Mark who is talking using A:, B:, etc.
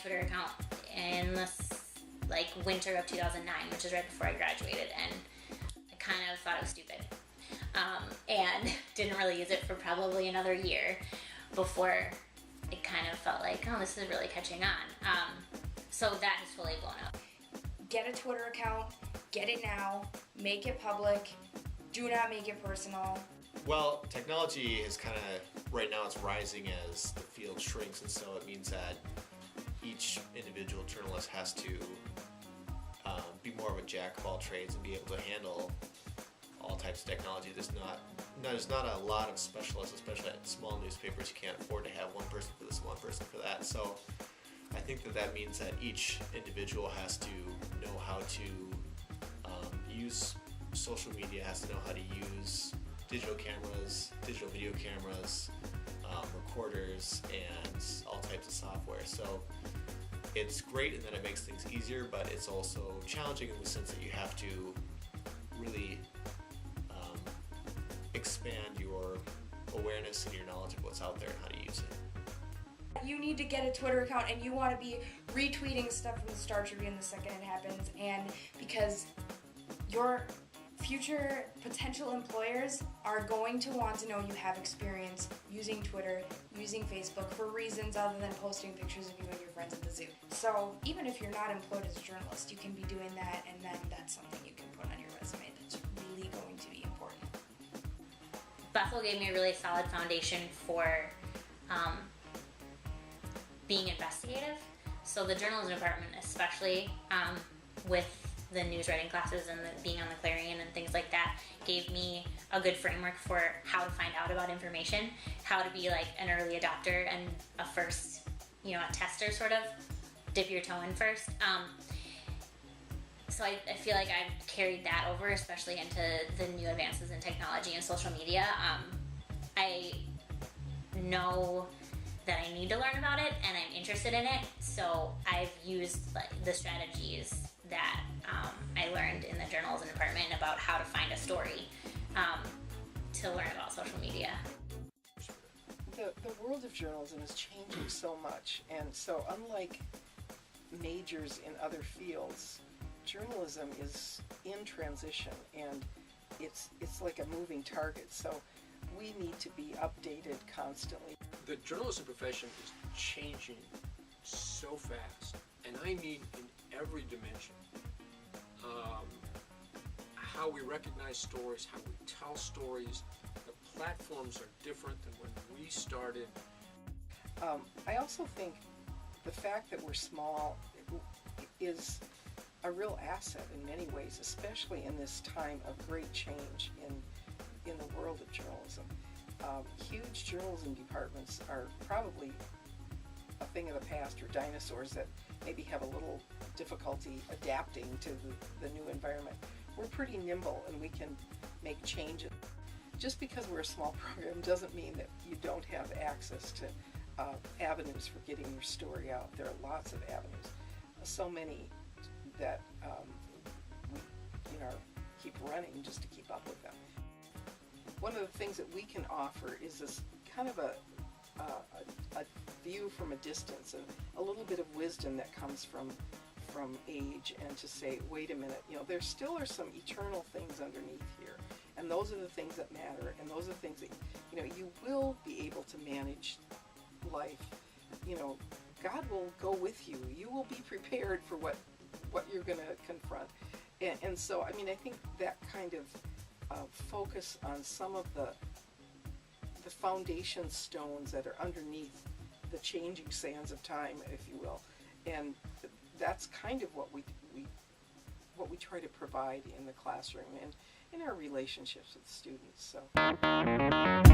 A: Twitter account in the winter of 2009, which is right before I graduated, and I kind of thought it was stupid, and didn't really use it for probably another year before it kind of felt like, oh, this is really catching on. So that has fully blown up.
B: Get a Twitter account, get it now, make it public, do not make it personal.
C: Well, technology is kind of, right now it's rising as the field shrinks, and so it means that each individual journalist has to be more of a jack of all trades and be able to handle all types of technology. There's not a lot of specialists, especially at small newspapers. You can't afford to have one person for this, one person for that. So I think that means that each individual has to know how to use social media, has to know how to use digital cameras, digital video cameras, recorders, and all types of software. So it's great in that it makes things easier, but it's also challenging in the sense that you have to really expand your awareness and your knowledge of what's out there and how to use it.
B: You need to get a Twitter account, and you want to be retweeting stuff from the Star Tribune the second it happens, and because your future potential employers are going to want to know you have experience using Twitter, using Facebook for reasons other than posting pictures of you and your friends at the zoo. So even if you're not employed as a journalist, you can be doing that, and then that's something you can put on your resume that's really going to be important.
A: Bethel gave me a really solid foundation for being investigative. So the journalism department, especially with the news writing classes and being on the Clarion and things like that, gave me a good framework for how to find out about information, how to be like an early adopter and a first, a tester sort of, dip your toe in first. So I feel like I've carried that over, especially into the new advances in technology and social media. I know that I need to learn about it and I'm interested in it, so I've used the strategies that I learned in the journalism department about how to find a story to learn about social media.
D: The world of journalism is changing so much, and so unlike majors in other fields, journalism is in transition, and it's like a moving target, so we need to be updated constantly.
E: The journalism profession is changing so fast, and I mean in every dimension. How we recognize stories, how we tell stories, the platforms are different than when we started.
D: I also think the fact that we're small is a real asset in many ways, especially in this time of great change in the world of journalism. Huge journalism departments are probably a thing of the past, or dinosaurs that maybe have a little difficulty adapting to the new environment. We're pretty nimble and we can make changes. Just because we're a small program doesn't mean that you don't have access to avenues for getting your story out. There are lots of avenues, so many that we keep running just to keep up with them. One of the things that we can offer is this kind of a view from a distance, and a little bit of wisdom that comes from age, and to say, wait a minute, there still are some eternal things underneath here, and those are the things that matter, and those are the things that you will be able to manage life. God will go with you. You will be prepared for what you're going to confront, and so I think that kind of focus on some of the foundation stones that are underneath the changing sands of time, if you will, and that's kind of what we try to provide in the classroom and in our relationships with students. So.